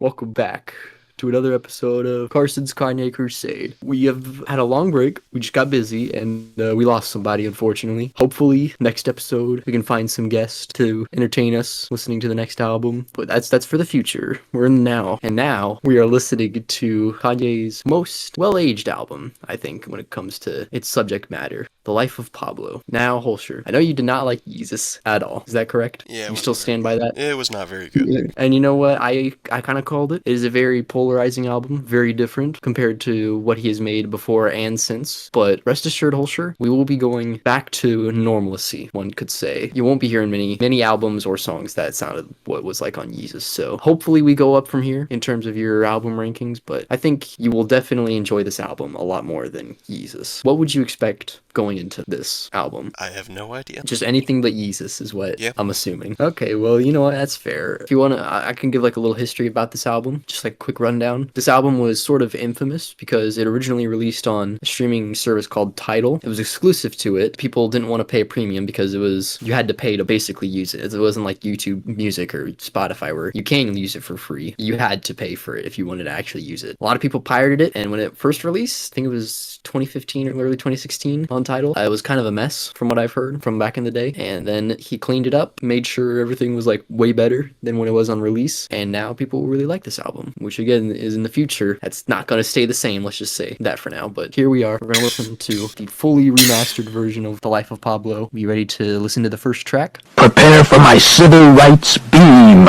Welcome back to another episode of Carson's Kanye Crusade. We have had a long break. We just got busy and we lost somebody, unfortunately. Hopefully, next episode we can find some guests to entertain us listening to the next album. But that's for the future. We're in the now. And now we are listening to Kanye's most well-aged album, I think, when it comes to its subject matter. The Life of Pablo. Now, Holscher, I know you did not like Yeezus at all. Is that correct? Yeah, You still stand by that? it was not very good. And you know what? I kind of called it. It is a very polarizing album, very different compared to what he has made before and since. But rest assured, Holscher, we will be going back to normalcy, one could say. You won't be hearing many albums or songs that sounded what was like on Yeezus. So hopefully we go up from here in terms of your album rankings, but I think you will definitely enjoy this album a lot more than Yeezus. What would you expect going into this album? I have no idea. Just anything but Yeezus is what Yeah. I'm assuming. Okay, well, you know what? That's fair. If you want to, I can give like a little history about this album, just like a quick rundown. This album was sort of infamous because it originally released on a streaming service called Tidal. It was exclusive to it. People didn't want to pay a premium because you had to pay to basically use it. It wasn't like YouTube Music or Spotify where you can use it for free. You had to pay for it if you wanted to actually use it. A lot of people pirated it, and when it first released, I think it was 2015 or early 2016 on Tidal, it was kind of a mess from what I've heard from back in the day. And then he cleaned it up, made sure everything was like way better than when it was on release, and now people really like this album, which again is in the future. That's not going to stay the same, let's just say that for now. But here we are. We're going to listen to the fully remastered version of The Life of Pablo. Be ready to listen to the first track? Prepare for my civil rights beam.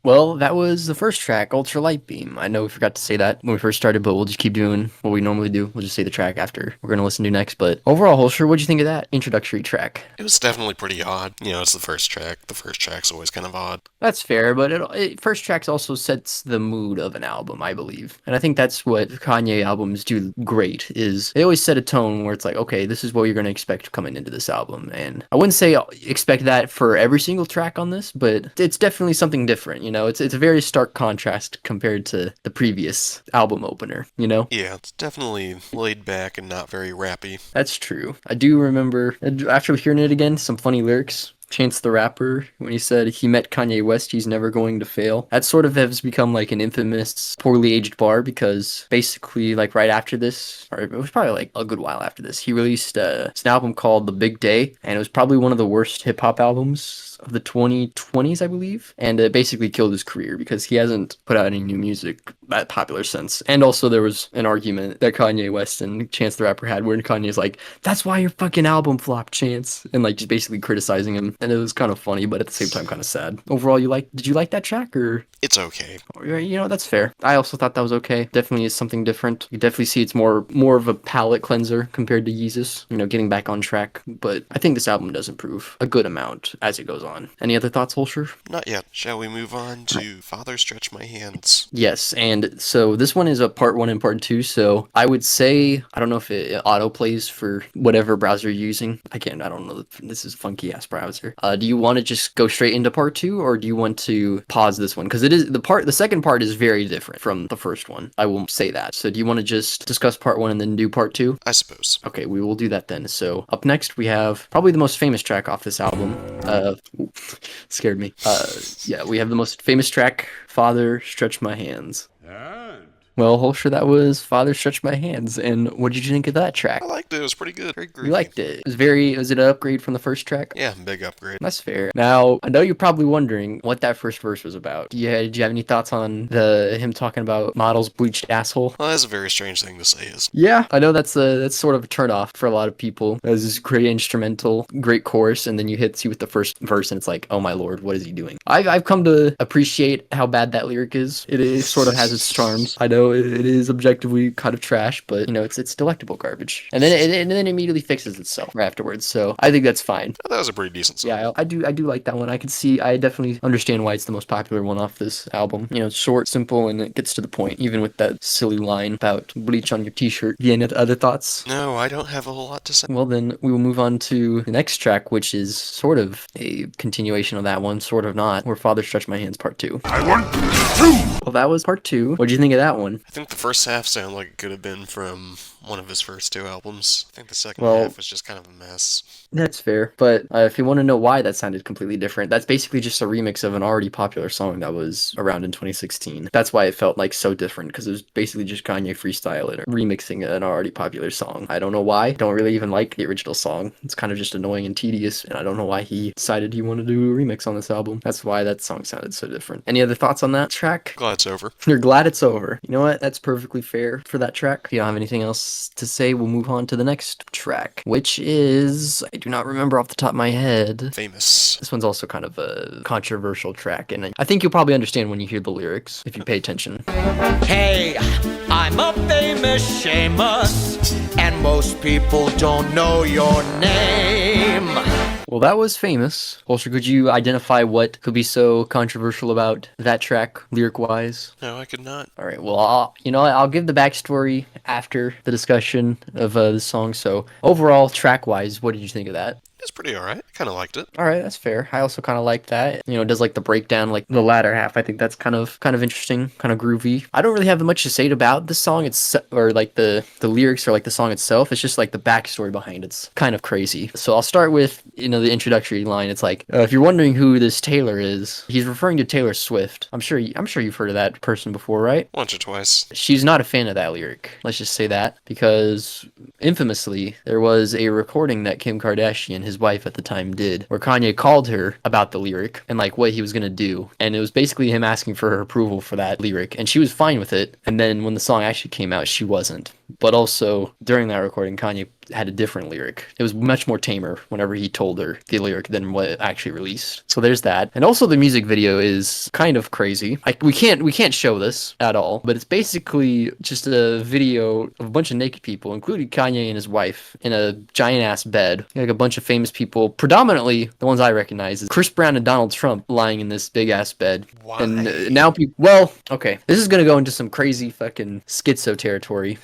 Well, that was the first track, Ultra Light Beam. I know we forgot to say that when we first started, but we'll just keep doing what we normally do. We'll just say the track after we're going to listen to next. But overall, Holscher, what'd you think of that introductory track? It was definitely pretty odd. It's the first track. The first track's always kind of odd. That's fair, but first tracks also sets the mood of an album, I believe. And I think that's what Kanye albums do great, is they always set a tone where it's like, okay, this is what you're going to expect coming into this album. And I wouldn't say expect that for every single track on this, but it's definitely something different, It's a very stark contrast compared to the previous album opener, Yeah, it's definitely laid back and not very rappy. That's true. I do remember, after hearing it again, some funny lyrics. Chance the Rapper, when he said he met Kanye West, he's never going to fail. That sort of has become like an infamous poorly aged bar, because basically like right after this, or it was probably like a good while after this, he released an album called The Big Day, and it was probably one of the worst hip hop albums of the 2020s, I believe, and it basically killed his career because he hasn't put out any new music that popular since. And also there was an argument that Kanye West and Chance the Rapper had where Kanye's like, that's why your fucking album flopped, Chance, and like just basically criticizing him, and it was kind of funny but at the same time kind of sad. Overall, did you like that track? Or it's okay. That's fair. I also thought that was okay. Definitely is something different. You definitely see it's more of a palate cleanser compared to Yeezus, getting back on track. But I think this album does improve a good amount as it goes on. Any other thoughts, Holscher? Not yet. Shall we move on to Father Stretch My Hands? Yes, and so this one is a part 1 and part 2, so I would say, I don't know if it auto plays for whatever browser you're using. Again, I don't know, this is a funky ass browser. Do you want to just go straight into part 2, or do you want to pause this one? Because the second part is very different from the first one. I will say that. So do you want to just discuss part 1 and then do part 2? I suppose. Okay, we will do that then. So up next we have probably the most famous track off this album. Scared me. We have the most famous track, Father Stretch My Hands. Well, Holscher, that was Father Stretch My Hands, and what did you think of that track? I liked it. It was pretty good. Very groovy. You liked it. Was it an upgrade from the first track? Yeah, big upgrade. That's fair. Now, I know you're probably wondering what that first verse was about. Did you have any thoughts on him talking about models' bleached asshole? Well, that's a very strange thing to say. Yeah, I know that's sort of a turnoff for a lot of people. There's this great instrumental, great chorus, and then you hit with the first verse, and it's like, oh my lord, what is he doing? I've come to appreciate how bad that lyric is. It sort of has its charms. I know it is objectively kind of trash, but it's delectable garbage. And then it immediately fixes itself right afterwards. So I think that's fine. That was a pretty decent song. Yeah, I do like that one. I definitely understand why it's the most popular one off this album. It's short, simple, and it gets to the point, even with that silly line about bleach on your t-shirt. Do you have any other thoughts? No, I don't have a whole lot to say. Well, then we will move on to the next track, which is sort of a continuation of that one, sort of not, where Father Stretch My Hands Part 2. I want two. Well, that was Part 2. What did you think of that one? one. I think the first half sounded like it could have been from one of his first two albums. I think the second Well, half was just kind of a mess. that's fair. But if you want to know why that sounded completely different, that's basically just a remix of an already popular song that was around in 2016. That's why it felt like so different, because it was basically just Kanye freestyling, remixing an already popular song. I don't know why. Don't really even like the original song. It's kind of just annoying and tedious, and I don't know why he decided he wanted to do a remix on this album. That's why that song sounded so different. Any other thoughts on that track? Glad it's over. You're glad it's over. You know what? That's perfectly fair for that track. If you don't have anything else to say, we'll move on to the next track, which is, I do not remember off the top of my head. Famous. This one's also kind of a controversial track, and I think you'll probably understand when you hear the lyrics if you pay attention. Hey, I'm a famous Seamus, and most people don't know your name. Well, that was famous. Also, could you identify what could be so controversial about that track, lyric-wise? No, I could not. All right, well, I'll give the backstory after the discussion of the song. So, overall, track-wise, what did you think of that? It's pretty alright. I kind of liked it. All right, that's fair. I also kind of like that. You know, it does like the breakdown, like the latter half. I think that's kind of interesting, kind of groovy. I don't really have much to say about the song. Or like the lyrics or like the song itself. It's just like the backstory behind it's kind of crazy. So I'll start with the introductory line. It's like, if you're wondering who this Taylor is, he's referring to Taylor Swift. I'm sure you've heard of that person before, right? Once or twice. She's not a fan of that lyric. Let's just say that, because infamously there was a recording that Kim Kardashian, his wife at the time, did, where Kanye called her about the lyric and like what he was gonna do, and it was basically him asking for her approval for that lyric, and she was fine with it. And then when the song actually came out, she wasn't. But also during that recording, Kanye had a different lyric. It was much more tamer whenever he told her the lyric than what it actually released. So there's that. And also the music video is kind of crazy. We can't show this at all, but it's basically just a video of a bunch of naked people, including Kanye and his wife, in a giant ass bed. Like a bunch of famous people, predominantly the ones I recognize is Chris Brown and Donald Trump, lying in this big ass bed. Why? And now people, well, okay, this is gonna go into some crazy fucking schizo territory.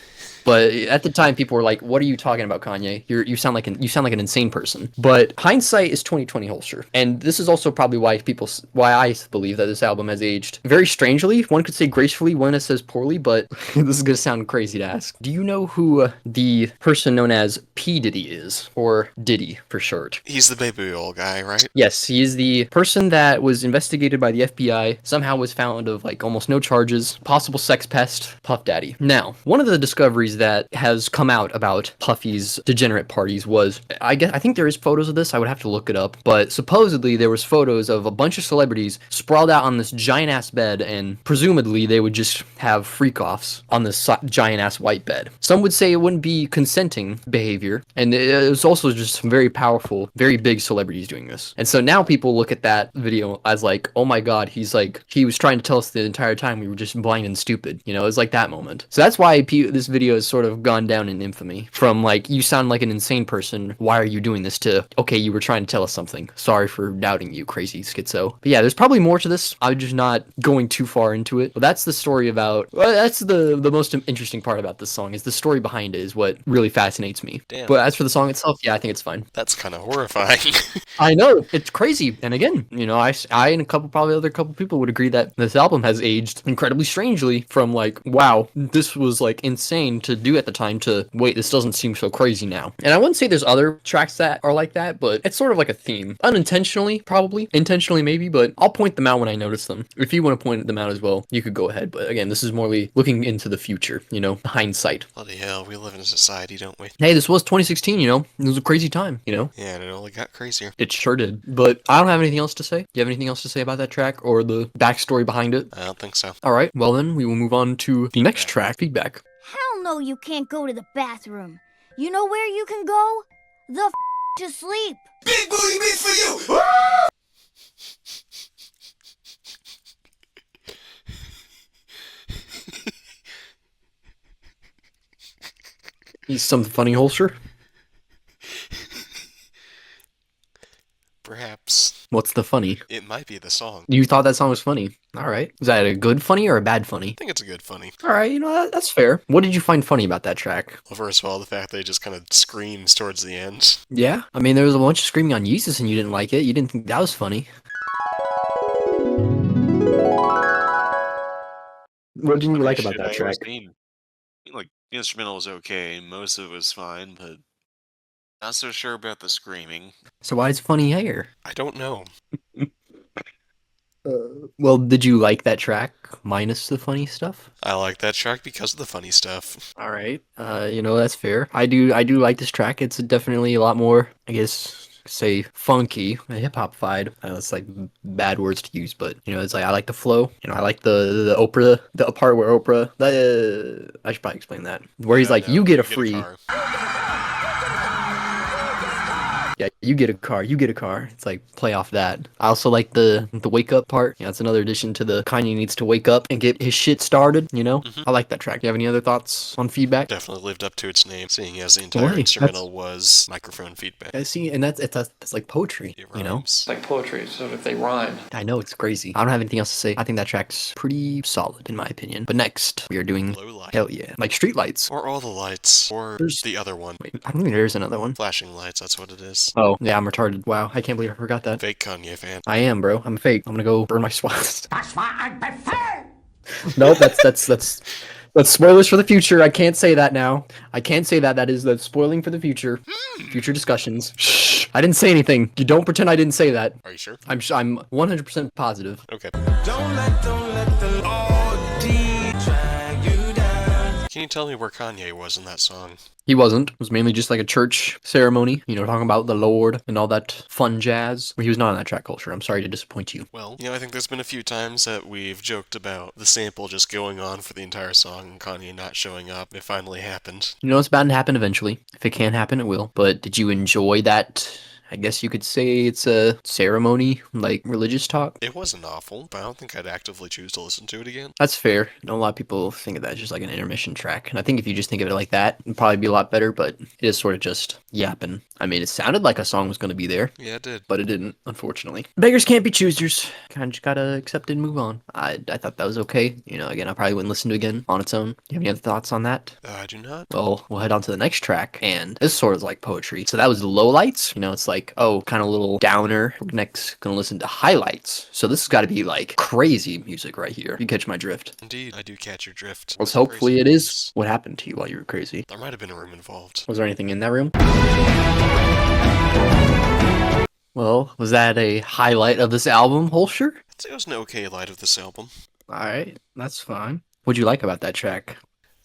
But at the time, people were like, "What are you talking about, Kanye? You sound like an insane person." But hindsight is 2020, Holster, and this is also probably why I believe that this album has aged very strangely. One could say gracefully, one says poorly. But this is gonna sound crazy to ask. Do you know who the person known as P Diddy is, or Diddy for short? He's the baby oil guy, right? Yes, he is the person that was investigated by the FBI. Somehow was found of like almost no charges, possible sex pest, Puff Daddy. Now, one of the discoveries that has come out about Puffy's degenerate parties was, I think there is photos of this, I would have to look it up, but supposedly there was photos of a bunch of celebrities sprawled out on this giant ass bed, and presumably they would just have freak-offs on this giant ass white bed. Some would say it wouldn't be consenting behavior, and it was also just some very powerful, very big celebrities doing this. And so now people look at that video as like, oh my god, he was trying to tell us the entire time we were just blind and stupid. You know, it's like that moment. So that's why this video is sort of gone down in infamy, from like, you sound like an insane person, why are you doing this, to, okay, you were trying to tell us something, sorry for doubting you, crazy schizo. But yeah, there's probably more to this. I'm just not going too far into it. But that's the story about, well, that's the most interesting part about this song, is the story behind it is what really fascinates me. Damn. But as for the song itself, yeah, I think it's fine. That's kind of horrifying. I know, it's crazy. And again, I and probably other couple people would agree that this album has aged incredibly strangely, from like, wow, this was like insane to do at the time, to wait, this doesn't seem so crazy now. And I wouldn't say there's other tracks that are like that, but it's sort of like a theme. Unintentionally, probably. Intentionally, maybe, but I'll point them out when I notice them. If you want to point them out as well, you could go ahead. But again, this is more looking into the future, hindsight. Bloody hell, we live in a society, don't we? Hey, this was 2016, it was a crazy time, Yeah, and it only got crazier. It sure did. But I don't have anything else to say. Do you have anything else to say about that track or the backstory behind it? I don't think so. All right, well then, we will move on to the next track, Feedback. Hell no, you can't go to the bathroom. You know where you can go? To sleep. Big booty meat for you! Is something funny, Holster? Perhaps. What's the funny? It might be the song. You thought that song was funny. All right. Was that a good funny or a bad funny? I think it's a good funny. All right, that's fair. What did you find funny about that track? Well, first of all, the fact that it just kind of screams towards the end. Yeah? I mean, there was a bunch of screaming on Jesus and you didn't like it. You didn't think that was funny. What didn't you like about Shit, that I track? was mean. Like, the instrumental was okay, most of it was fine, but not so sure about the screaming. So why is funny hair? I don't know. Well, did you like that track minus the funny stuff? I like that track because of the funny stuff. All right. That's fair. I do like this track. It's definitely a lot more, I guess, say funky, hip hop vibe. I know it's like bad words to use, but it's like I like the flow. I like the Oprah, the part where Oprah. I should probably explain that. Where he's Yeah, like, no, "You get a you free." car. Yeah, you get a car, you get a car. It's like play off that. I also like the wake up part. Yeah, it's another addition to the Kanye needs to wake up and get his shit started. I like that track. Do you have any other thoughts on feedback? Definitely lived up to its name, seeing as the Well, entire hey, instrumental was microphone feedback. I see, and that's like poetry, It you know? rhymes. Like poetry, so if they rhyme. I know it's crazy. I don't have anything else to say. I think that track's pretty solid in my opinion. But next, we are doing Low light. hell yeah, like street lights. Or all the lights. Or There's- the other one. Wait, I don't think there's another one. Flashing lights, that's what it is. Oh, yeah, I'm retarded. Wow, I can't believe I forgot that. Fake Kanye fan. I am, bro. I'm fake. I'm gonna go burn my swats. That's why I prefer. Nope, that's spoilers for the future. I can't say that now. I can't say that. That's spoiling for the future. Future discussions. Shh. I didn't say anything. You don't pretend I didn't say that. Are you sure? I'm 100% positive. Okay. Don't let the OD drag you down. Can you tell me where Kanye was in that song? He wasn't. It was mainly just like a church ceremony, talking about the Lord and all that fun jazz. He was not on that track culture. I'm sorry to disappoint you. Well, I think there's been a few times that we've joked about the sample just going on for the entire song and Kanye not showing up. It finally happened. It's bound to happen eventually. If it can't happen, it will. But did you enjoy that? I guess you could say it's a ceremony, like religious talk. It wasn't awful, but I don't think I'd actively choose to listen to it again. That's fair. A lot of people think of that as just like an intermission track. And I think if you just think of it like that, it'd probably be a lot better, but it is sort of just yapping. I mean, it sounded like a song was going to be there, Yeah, it did. but it didn't, unfortunately. Beggars can't be choosers. Kind of just gotta accept it and move on. I thought that was okay. Again, I probably wouldn't listen to it again on its own. You have any other thoughts on that? I do not. Well, we'll head on to the next track, and this sort of like poetry. So that was Lowlights. It's like, oh, kind of a little downer. We're next gonna listen to Highlights. So this has got to be like crazy music right here. You catch my drift. Indeed, I do catch your drift. Let's Some hopefully crazy it is moves. what happened to you while you were crazy. There might have been a room involved. Was there anything in that room? Well, was that a highlight of this album, Holscher? I'd say it was an okay light of this album. Alright, that's fine. What'd you like about that track?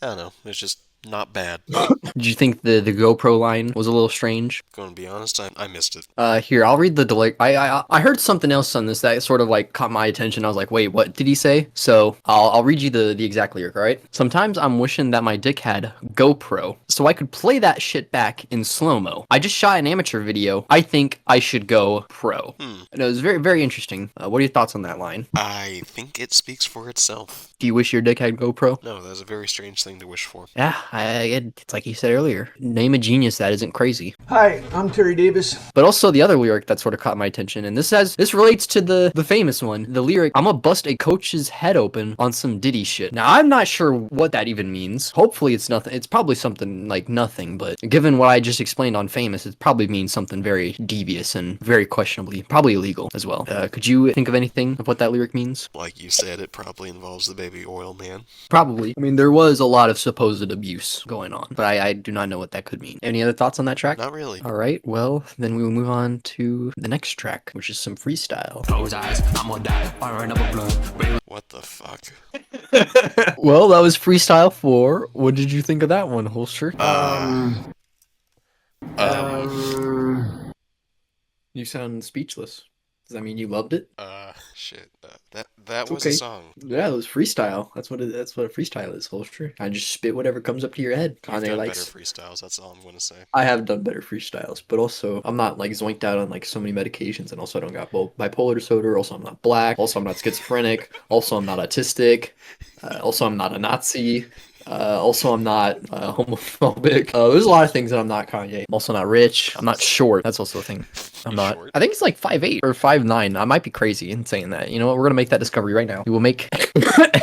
I don't know. It's just not bad. Did you think the GoPro line was a little strange? Going to be honest, I missed it. Here, I'll read the delay. I heard something else on this that sort of like caught my attention. I was like, wait, what did he say? So I'll read you the exact lyric, all right? Sometimes I'm wishing that my dick had GoPro so I could play that shit back in slow-mo. I just shot an amateur video. I think I should go pro. And it was very, very interesting. What are your thoughts on that line? I think it speaks for itself. Do you wish your dick had GoPro? No, that's a very strange thing to wish for. Yeah, it's like you said earlier. Name a genius that isn't crazy. Hi, I'm Terry Davis. But also the other lyric that sort of caught my attention, and this relates to the famous one. The lyric, "I'm gonna bust a coach's head open on some Diddy shit." Now I'm not sure what that even means. Hopefully it's nothing. It's probably something like nothing, but given what I just explained on Famous, it probably means something very devious and very questionably, probably illegal as well. Could you think of anything of what that lyric means? Like you said, it probably involves the baby oil man. Probably. I mean, there was a lot of supposed abuse going on, but I do not know what that could mean. Any other thoughts on that track? Not really. All right, well, then we will move on to the next track, which is some freestyle. Close eyes, I'm gonna die. Fire another blood. What the fuck? Well, that was freestyle 4. What did you think of that one, Holster? You sound speechless. Does that mean you loved it? Shit. That was okay. a song. Yeah, it was freestyle. That's what a freestyle is, Holster. I just spit whatever comes up to your head. You've Kanye done likes. better freestyles, that's all I'm gonna say. I have done better freestyles, but also I'm not like zoinked out on like so many medications, and also I don't got bipolar disorder. Also, I'm not black. Also, I'm not schizophrenic. Also, I'm not autistic. Also, I'm not a Nazi. Also, I'm not homophobic. There's a lot of things that I'm not, Kanye. I'm also not rich. I'm not short. That's also a thing. I'm You not. short? I think it's like 5'8" or 5'9". I might be crazy in saying that. You know what? We're gonna make that discovery right now. We will make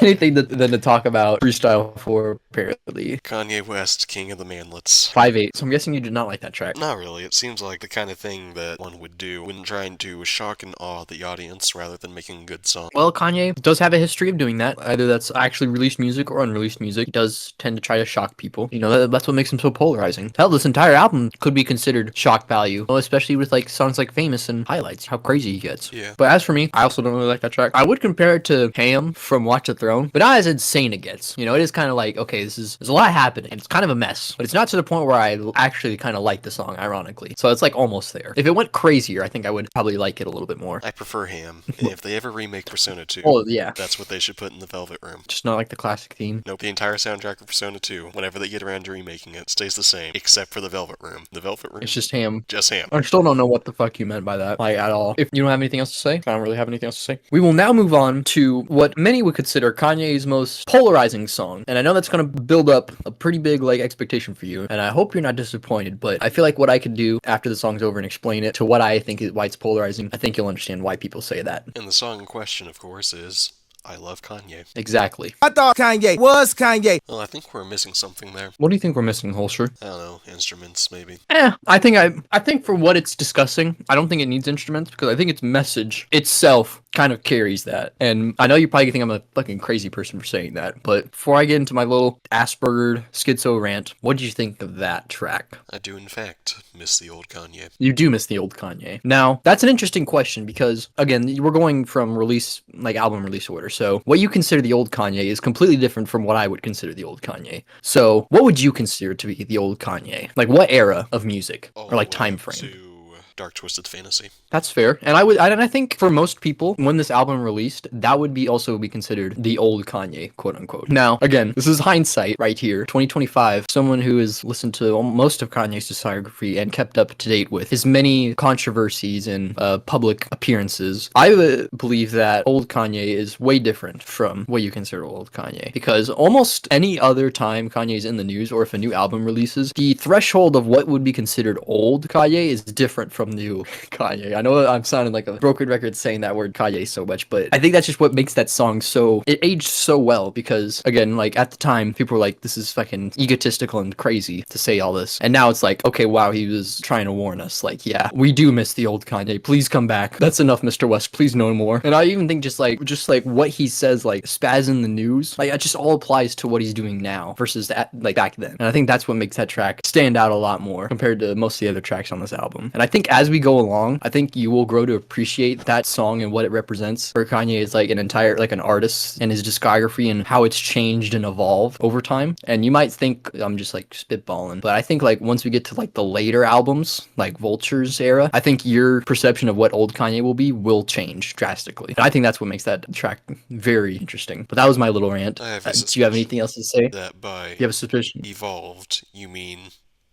Anything than to talk about Freestyle 4, apparently. Kanye West, king of the manlets. 5-8. So I'm guessing you did not like that track. Not really. It seems like the kind of thing that one would do when trying to shock and awe the audience rather than making a good song. Well, Kanye does have a history of doing that. Either that's actually released music or unreleased music. He does tend to try to shock people. You know, that's what makes him so polarizing. Hell, this entire album could be considered shock value. Well, especially with like songs like Famous and Highlights, how crazy he gets. Yeah. But as for me, I also don't really like that track. I would compare it to Ham from Watch the Throne, but not as insane it gets. You know, it is kind of like, okay, there's a lot happening, and it's kind of a mess, but it's not to the point where I actually kind of like the song, ironically. So it's like almost there. If it went crazier, I think I would probably like it a little bit more. I prefer Ham. And if they ever remake Persona 2, Oh, yeah. that's what they should put in the Velvet Room. Just not like the classic theme. Nope, the entire soundtrack of Persona 2, whenever they get around to remaking it, stays the same, except for the Velvet Room. The Velvet Room, It's just Ham. just Ham. I still don't know what the fuck you meant by that, like, at all. If you don't have anything else to say, I don't really have anything else to say. We will now move on to what many would consider Kanye's most polarizing song. And I know that's going to build up a pretty big, like, expectation for you. And I hope you're not disappointed, but I feel like what I could do after the song's over and explain it to what I think is why it's polarizing, I think you'll understand why people say that. And the song in question, of course, is I Love Kanye. Exactly. I thought Kanye was Kanye. Well, I think we're missing something there. What do you think we're missing, Holster? I don't know, instruments, maybe. I think for what it's discussing, I don't think it needs instruments because I think its message itself kind of carries that. And I know you probably think I'm a fucking crazy person for saying that, but before I get into my little Asperger schizo rant, what did you think of that track? I do, in fact, miss the old Kanye. You do miss the old Kanye. Now, that's an interesting question because, again, we're going from release, like album release order. So what you consider the old Kanye is completely different from what I would consider the old Kanye. So what would you consider to be the old Kanye? Like what era of music or like time frame? To Dark Twisted Fantasy. That's fair. And I think for most people, when this album released, that would be also be considered the old Kanye, quote unquote. Now, again, this is hindsight right here. 2025, someone who has listened to most of Kanye's discography and kept up to date with his many controversies and public appearances, I believe that old Kanye is way different from what you consider old Kanye. Because almost any other time Kanye's in the news or if a new album releases, the threshold of what would be considered old Kanye is different from new Kanye. I know I'm sounding like a broken record saying that word Kanye so much, but I think that's just what makes that song so, it aged so well because, again, like at the time, people were like, this is fucking egotistical and crazy to say all this. And now it's like, okay, wow, he was trying to warn us. Like, yeah, we do miss the old Kanye. Please come back. That's enough, Mr. West. Please no more. And I even think just like what he says, like spaz in the news, like it just all applies to what he's doing now versus that, like back then. And I think that's what makes that track stand out a lot more compared to most of the other tracks on this album. And I think as we go along, I think you will grow to appreciate that song and what it represents. For Kanye is like an entire, like an artist and his discography and how it's changed and evolved over time. And you might think I'm just like spitballing, but I think like once we get to like the later albums, like Vulture's era, I think your perception of what old Kanye will be will change drastically. And I think that's what makes that track very interesting. But that was my little rant. I have a Do you have anything else to say? that by You have a suspicion? evolved, you mean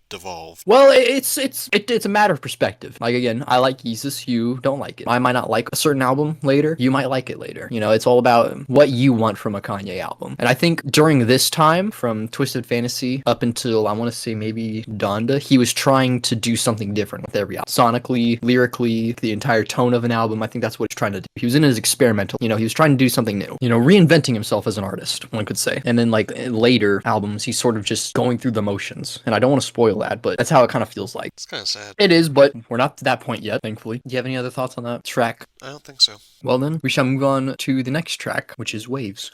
devolved. Well, it's a matter of perspective. Like again, I like Yeezus, you don't like it. I might not like a certain album later, you might like it later. You know, it's all about what you want from a Kanye album. And I think during this time, from Twisted Fantasy up until I want to say maybe Donda, he was trying to do something different with every album. Sonically, lyrically, the entire tone of an album. I think that's what he's trying to do. He was in his experimental, you know, he was trying to do something new. You know, reinventing himself as an artist, one could say. And then like later albums, he's sort of just going through the motions. And I don't want to spoil that, but that's how it kind of feels like. It's kind of sad. It is, but we're not to that point yet, thankfully. Do you have any other thoughts on that track? I don't think so. Well then, we shall move on to the next track, which is Waves.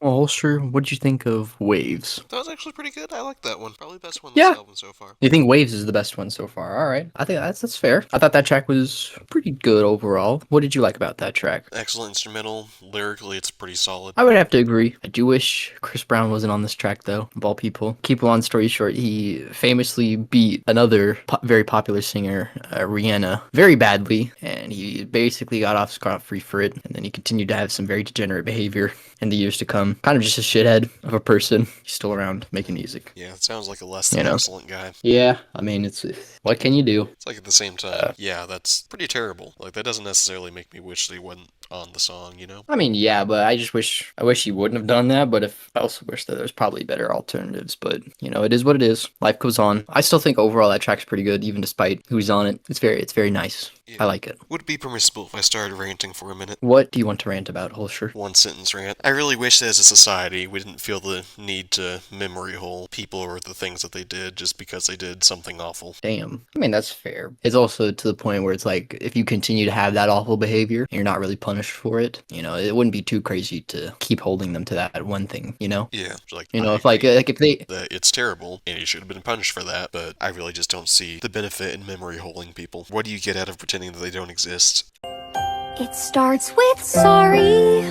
Well, Holster, what did you think of Waves? That was actually pretty good. I like that one. Probably the best one on Yeah. this album so far. You think Waves is the best one so far? All right. I think that's fair. I thought that track was pretty good overall. What did you like about that track? Excellent instrumental. Lyrically, it's pretty solid. I would have to agree. I do wish Chris Brown wasn't on this track, though, of all people. Keep a long story short, he famously beat another very popular singer, Rihanna, very badly, and he basically got off scot-free for it, and then he continued to have some very degenerate behavior in the years to come. Kind of just a shithead of a person. He's still around making music. Yeah, it sounds like a less than You know. excellent guy. Yeah, I mean, it's what can you do? It's like at the same time, yeah, that's pretty terrible. Like, that doesn't necessarily make me wish that he wasn't on the song, you know? I mean, yeah, but I wish he wouldn't have done that. But if I also wish that there's probably better alternatives. But you know, it is what it is. Life goes on. I still think overall that track's pretty good, even despite who's on it. It's very nice. Yeah. I like it. Would it be permissible if I started ranting for a minute? What do you want to rant about, Holscher? One sentence rant. I really wish that as a society we didn't feel the need to memory hole people or the things that they did just because they did something awful. Damn. I mean, that's fair. It's also to the point where it's like, if you continue to have that awful behavior and you're not really punished for it, you know, it wouldn't be too crazy to keep holding them to that one thing, you know? Yeah, like You know, I if like, agree if they, that it's terrible and you should have been punished for that, but I really just don't see the benefit in memory holding people. What do you get out of pretending that they don't exist? It starts with sorry.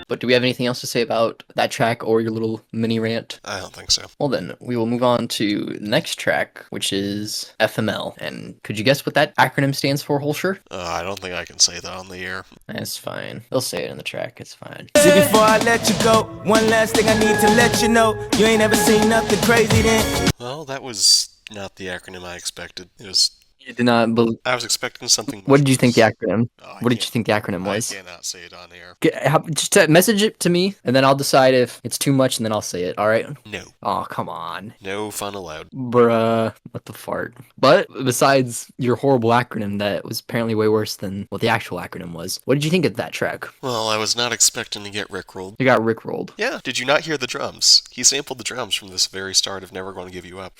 but do we have anything else to say about that track or your little mini rant? I don't think so. Well, then we will move on to the next track, which is FML. And could you guess what that acronym stands for, Holscher? I don't think I can say that on the air. That's fine. They'll say it in the track. It's fine. See, before I let you go, one last thing I need to let you know. You ain't ever seen nothing crazy then. Well, that was not the acronym I expected. It was. You did not believe. I was expecting something. What did you think the worse. acronym? Oh, What did you think the acronym I was? cannot say it on air. Just message it to me, and then I'll decide if it's too much, and then I'll say it. All right? No. Oh, come on, No fun allowed. bruh. What the fart? But besides your horrible acronym, that was apparently way worse than what the actual acronym was. What did you think of that track? Well, I was not expecting to get rickrolled. You got rickrolled. Yeah, did you not hear the drums? He sampled the drums from this very start of Never Gonna Give You Up.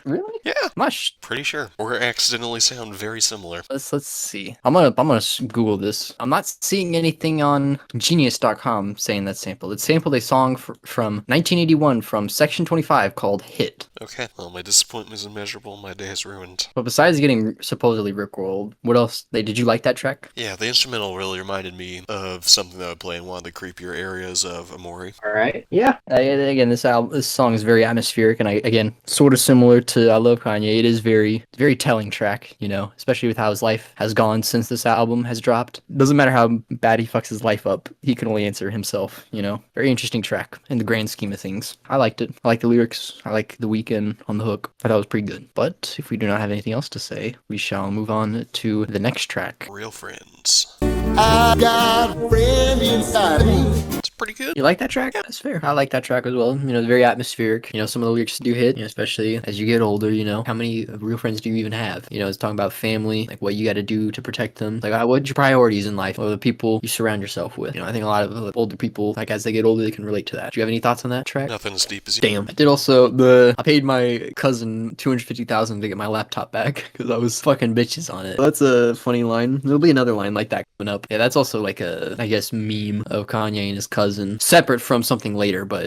Really? Yeah, Mush. pretty sure. Or accidentally sound very similar. Let's see. I'm gonna Google this. I'm not seeing anything on Genius.com saying that sampled. It sampled a song from 1981 from Section 25 called "Hit." Okay, well, my disappointment is immeasurable. My day is ruined. But besides getting supposedly rickrolled, what else? Did you like that track? Yeah, the instrumental really reminded me of something that would play in one of the creepier areas of Amori. All right. Yeah. Again, this song is very atmospheric, and again, sort of similar to "I Love Kanye." It is very telling track, you know, especially with how his life has gone since this album has dropped. Doesn't matter how bad he fucks his life up, he can only answer himself, you know. Very interesting track in the grand scheme of things. I liked it. I like the lyrics. I like the weekend on the hook. I thought it was pretty good. But if we do not have anything else to say, we shall move on to the next track. Real Friends. I got a friend inside of me. It's pretty good. You like that track? Yeah, that's fair. I like that track as well. You know, very atmospheric. You know, some of the lyrics do hit, you know, especially as you get older, you know. How many real friends do you even have? You know, it's talking about family, like what you got to do to protect them. Like, what's your priorities in life or the people you surround yourself with? You know, I think a lot of older people, like as they get older, they can relate to that. Do you have any thoughts on that track? Nothing as deep as you. Damn. I did also, I paid my cousin $250,000 to get my laptop back because I was fucking bitches on it. That's a funny line. There'll be another line like that coming up. Yeah, that's also like a, I guess, meme of Kanye and his cousin. Separate from something later, but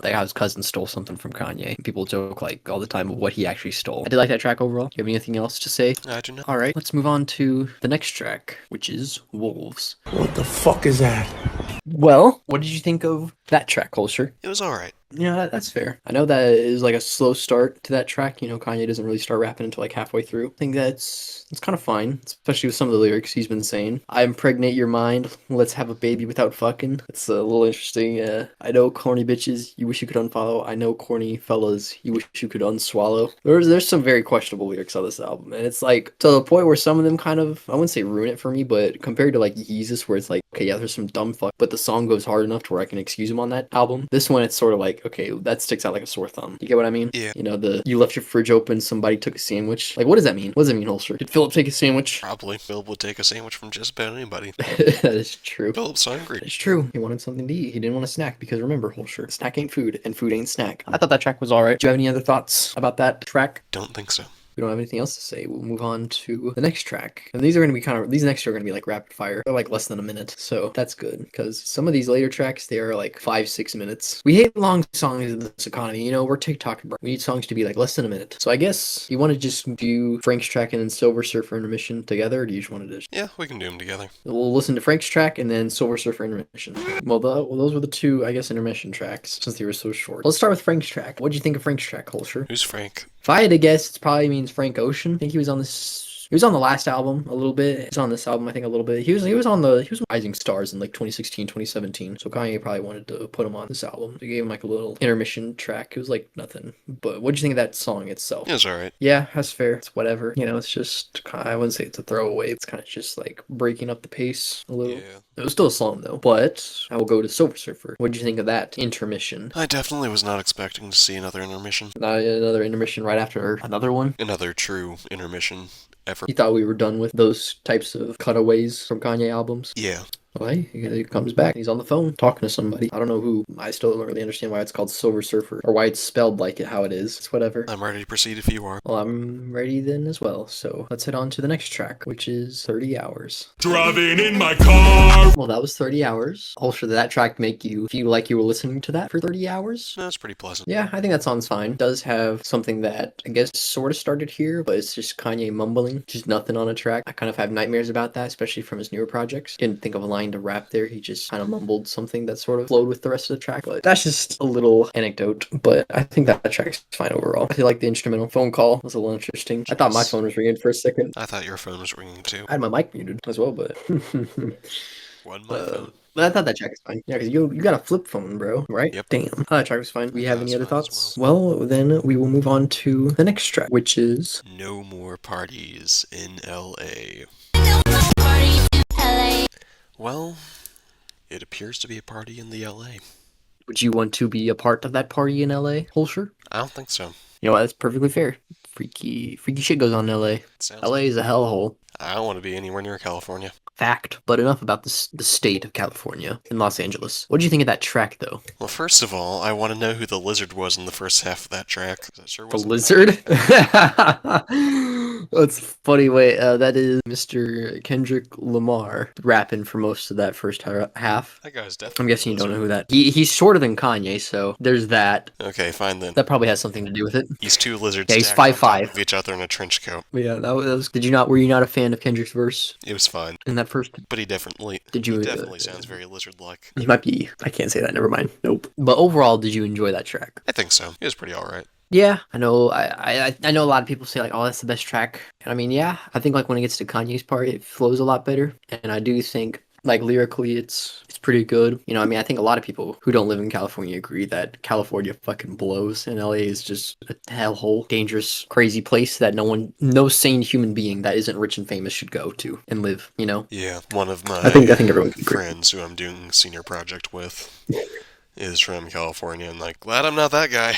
like how his cousin stole something from Kanye. People joke like all the time of what he actually stole. I did like that track overall. Do you have anything else to say? I do not. All right, let's move on to the next track, which is Wolves. What the fuck is that? Well, what did you think of that track, Culture? It was alright. Yeah, that's fair. I know that is like a slow start to that track. You know, Kanye doesn't really start rapping until like halfway through. I think it's kind of fine, especially with some of the lyrics he's been saying. I impregnate your mind. Let's have a baby without fucking. It's a little interesting. I know corny bitches you wish you could unfollow. I know corny fellas you wish you could unswallow. There's some very questionable lyrics on this album, and it's like to the point where some of them kind of, I wouldn't say ruin it for me, but compared to like Yeezus, where it's like, okay, yeah, there's some dumb fuck, but the song goes hard enough to where I can excuse him on that album. This one, it's sort of like, okay, that sticks out like a sore thumb. You get what I mean? Yeah. You know, you left your fridge open, somebody took a sandwich. Like, what does that mean? What does that mean, Holster? Did Philip take a sandwich? Probably. Phil would take a sandwich from just about anybody. That is true. Philip's hungry. It's true. He wanted something to eat. He didn't want a snack because remember, Holster, snack ain't food and food ain't snack. I thought that track was alright. Do you have any other thoughts about that track? Don't think so. We don't have anything else to say. We'll move on to the next track. And these are going to be these next two are going to be like rapid fire. They're like less than a minute. So that's good because some of these later tracks, they are like 5-6 minutes. We hate long songs in this economy. You know, we're TikTok, bro. We need songs to be like less than a minute. So I guess you want to just do Frank's track and then Silver Surfer Intermission together, or do you just want to just... Yeah, we can do them together. We'll listen to Frank's track and then Silver Surfer Intermission. Well, those were the two, I guess, intermission tracks since they were so short. Let's start with Frank's track. What'd you think of Frank's track, Holscher? Who's Frank? If I had to guess, it probably means Frank Ocean. I think he was on this He was on the last album a little bit. He's on this album, I think, a little bit. He was on Rising Stars in like 2016, 2017. So Kanye probably wanted to put him on this album. They gave him like a little intermission track. It was like nothing. But what do you think of that song itself? It was alright. Yeah, that's fair. It's whatever. You know, it's just I wouldn't say it's a throwaway. It's kind of just like breaking up the pace a little. Yeah. It was still a song though. But I will go to Silver Surfer. What did you think of that intermission? I definitely was not expecting to see another intermission. Another intermission right after another one. Another true intermission ever. You thought we were done with those types of cutaways from Kanye albums? Yeah. Well, he comes back. He's on the phone talking to somebody. I don't know who. I still don't really understand why it's called Silver Surfer or why it's spelled like it how it is. It's whatever. I'm ready to proceed if you are. Well, I'm ready then as well. So let's head on to the next track, which is 30 Hours. Driving in my car. Well, that was 30 Hours. Also, did that track make you feel like you were listening to that for 30 hours? No, it's pretty pleasant. Yeah, I think that song's fine. It does have something that I guess sort of started here, but it's just Kanye mumbling. Just nothing on a track. I kind of have nightmares about that, especially from his newer projects. Didn't think of a line to rap there. He just kind of mumbled something that sort of flowed with the rest of the track. But that's just a little anecdote. But I think that track's fine overall. I feel like the instrumental phone call was a little interesting. I thought my phone was ringing for a second. I thought your phone was ringing too. I had my mic muted as well, but One my phone. but I thought that track was fine. Yeah, because you got a flip phone, bro, right? Yep. Damn. I thought that track was fine. We have any other That's fine as thoughts? Well, then we will move on to the next track, which is No more parties in LA. Well, it appears to be a party in the LA. Would you want to be a part of that party in LA, Holscher? I don't think so. You know what? That's perfectly fair. Freaky shit goes on in LA. It sounds LA is a hellhole. I don't want to be anywhere near California. Fact. But enough about the state of California and Los Angeles. What do you think of that track, though? Well, first of all, I want to know who the lizard was in the first half of that track. That sure The wasn't lizard? That's a funny way. That is Mr. Kendrick Lamar rapping for most of that first half. That guy's definitely. I'm guessing you don't know who that. He's shorter than Kanye, so there's that. Okay, fine then. That probably has something to do with it. He's two lizards Yeah, he's stacked on top 5'5". of each other in a trench coat. But yeah, that was. Did you not? Were you not a fan of Kendrick's verse It was fine, in that first? but he definitely sounds very lizard-like. He might be. I can't say that. Never mind. Nope. But overall, did you enjoy that track? I think so. It was pretty alright. Yeah, I know. I know a lot of people say like, "Oh, that's the best track." And I mean, yeah, I think like when it gets to Kanye's part, it flows a lot better. And I do think like lyrically, it's pretty good. You know, I mean, I think a lot of people who don't live in California agree that California fucking blows, and LA is just a hellhole, dangerous, crazy place that no sane human being that isn't rich and famous should go to and live. You know? Yeah, one of my I think everyone can agree. friends who I'm doing a senior project with is from California, and like, glad I'm not that guy.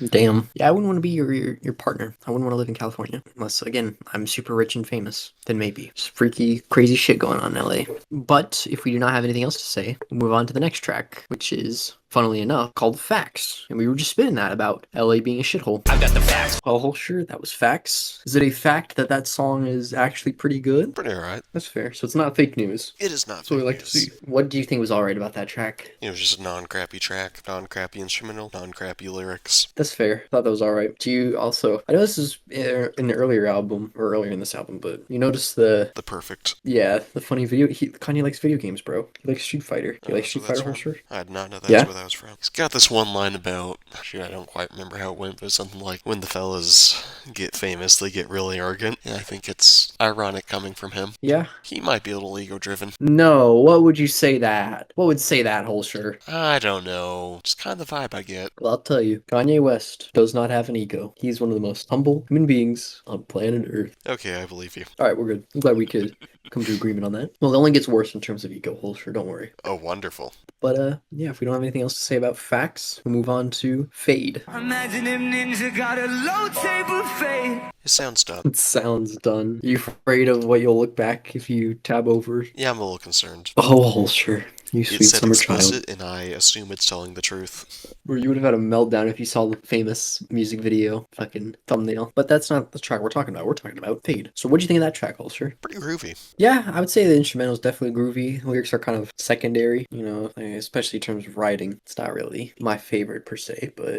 Damn. Yeah, I wouldn't want to be your partner. I wouldn't want to live in California. Unless, again, I'm super rich and famous. Then maybe. Just freaky, crazy shit going on in LA. But if we do not have anything else to say, we'll move on to the next track, which is, funnily enough, called Facts. And we were just spinning that about LA being a shithole. I've got the facts. Oh, sure, that was facts. Is it a fact that that song is actually pretty good? Pretty alright. That's fair. So it's not fake news. It is not That's what we fake like to news. see. What do you think was alright about that track? It was just a non-crappy track, non-crappy instrumental, non-crappy lyrics. That's fair. Thought that was alright. Do you also? I know this is in the earlier album or earlier in this album, but you notice the Perfect. the funny video. Kanye likes video games, bro. He likes Street Fighter. Do you like Street Fighter, Holscher? I did not know that's Yeah? where that was from. He's got this one line about, shoot, I don't quite remember how it went, but it's something like, when the fellas get famous, they get really arrogant. And I think it's ironic coming from him. Yeah. He might be a little ego-driven. No. What would you say that? What would say that, Holscher? I don't know. Just kind of the vibe I get. Well, I'll tell you. Kanye West does not have an ego. He's one of the most humble human beings on planet Earth. Okay, I believe you. All right, we're good. I'm glad we could come to agreement on that. Well, it only gets worse in terms of ego, Holscher. Don't worry. Oh, wonderful. But yeah, if we don't have anything else to say about Facts, we'll move on to Fade. Imagine if Ninja got a low table fade. It sounds done. It sounds done. Are you afraid of what you'll look back if you tab over? Yeah, I'm a little concerned. Oh, Holscher. You It sweet said summer child. explicit, and I assume it's telling the truth. Or you would have had a meltdown if you saw the famous music video fucking thumbnail. But that's not the track we're talking about. We're talking about Fade. So what do you think of that track, Holscher? Pretty groovy. Yeah, I would say the instrumental is definitely groovy. The lyrics are kind of secondary, you know, especially in terms of writing. It's not really my favorite per se, but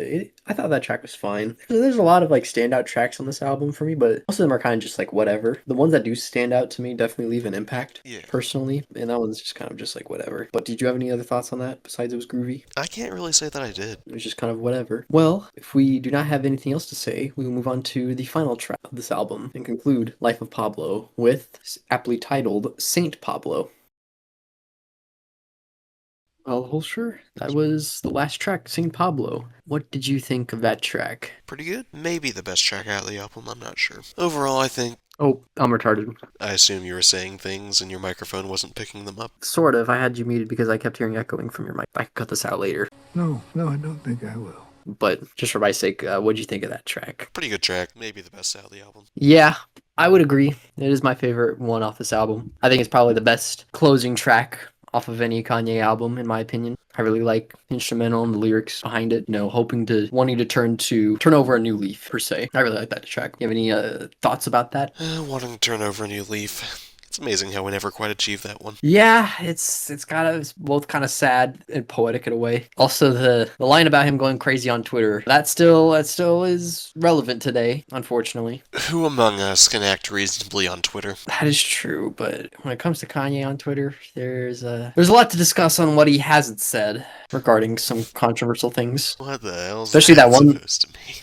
I thought that track was fine. There's a lot of like standout tracks on this album for me, but most of them are kind of just like whatever. The ones that do stand out to me definitely leave an impact, Yeah. personally, and that one's just kind of just like whatever. But Did you have any other thoughts on that besides it was groovy? I can't really say that I did. It was just kind of whatever. Well, if we do not have anything else to say, we will move on to the final track of this album and conclude Life of Pablo with aptly titled Saint Pablo. Well, Holscher, that was the last track, Saint Pablo. What did you think of that track? Pretty good. Maybe the best track out of the album, I'm not sure. Overall, I think... Oh, I'm retarded. I assume you were saying things and your microphone wasn't picking them up. Sort of. I had you muted because I kept hearing echoing from your mic. I can cut this out later. No, I don't think I will. But just for my sake, what'd you think of that track? Pretty good track. Maybe the best out of the album. Yeah, I would agree. It is my favorite one off this album. I think it's probably the best closing track off of any Kanye album, in my opinion. I really like the instrumental and the lyrics behind it. Wanting to turn over a new leaf, per se. I really like that track. You have any thoughts about that? Wanting to turn over a new leaf. It's amazing how we never quite achieved that one. Yeah, it's both kind of sad and poetic in a way. Also, the line about him going crazy on Twitter, that still is relevant today, unfortunately. Who among us can act reasonably on Twitter? That is true, but when it comes to Kanye on Twitter, there's a lot to discuss on what he hasn't said regarding some controversial things. What the hell is Especially that one supposed to mean?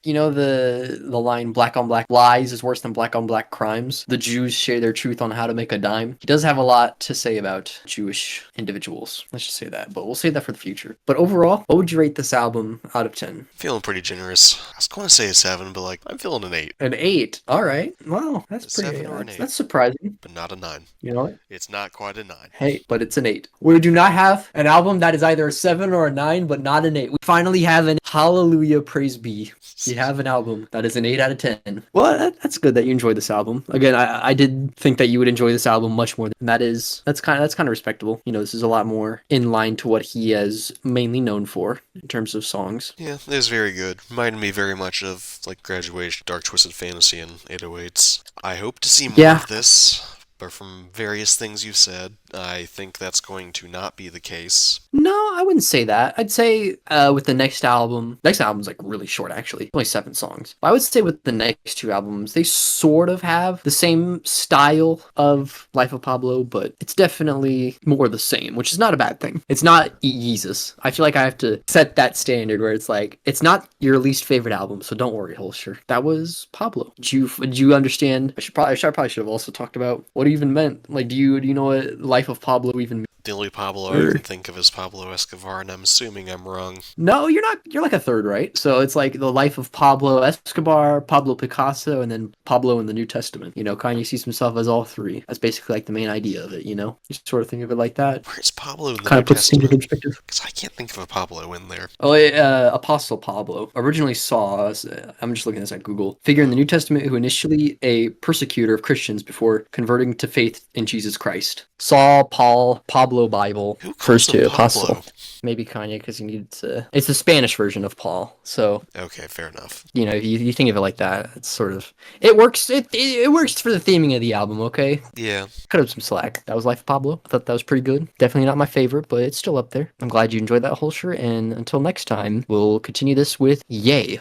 You know the line black on black lies is worse than black on black crimes. The Jews share their truth on how to make a dime. He does have a lot to say about Jewish individuals. Let's just say that, but we'll save that for the future. But overall, what would you rate this album out of 10? Feeling pretty generous. I was going to say a 7, but I'm feeling an 8. An 8. All right. Wow, that's A pretty. 7 or an 8. That's surprising. But not a 9. You know what? It's not quite a 9. Hey, but it's an 8. We do not have an album that is either a 7 or a 9, but not an 8. We finally have an hallelujah, praise be. We have an album that is an 8 out of 10. Well, that's good that you enjoyed this album. Again, I did think that you would enjoy this album much more than that's kind of respectable. This is a lot more in line to what he is mainly known for in terms of songs. Yeah, it was very good. Reminded me very much of Graduation, Dark Twisted Fantasy, and 808s. I hope to see more of this. But from various things you've said, I think that's going to not be the case. No, I wouldn't say that. I'd say with the next album's really short, actually. Only 7 songs. But I would say with the next 2 albums, they sort of have the same style of Life of Pablo, but it's definitely more the same, which is not a bad thing. It's not Yeezus. I feel like I have to set that standard where it's it's not your least favorite album, so don't worry, Holscher. That was Pablo. Did you understand? I probably should have also talked about what it even meant. Do you know what Life of Pablo even means? The only Pablo I can think of is Pablo Escobar, and I'm assuming I'm wrong. No, you're not. You're like a third, right? So it's the life of Pablo Escobar, Pablo Picasso, and then Pablo in the New Testament. Kanye sees himself as all 3. That's basically the main idea of it, You sort of think of it like that. Where's Pablo in the kind New of puts things Testament? into perspective. Because I can't think of a Pablo in there. Oh, Apostle Pablo originally saw, I'm just looking at this at Google, figure in the New Testament who initially a persecutor of Christians before converting to faith in Jesus Christ. Saul, Paul, Pablo Bible, first to Apostle. Maybe Kanye because he needed to. It's the Spanish version of Paul, so. Okay, fair enough. If you think of it like that, it's sort of it works. It works for the theming of the album. Okay. Yeah. Cut up some slack. That was Life of Pablo. I thought that was pretty good. Definitely not my favorite, but it's still up there. I'm glad you enjoyed that, Holscher. And until next time, we'll continue this with Yay.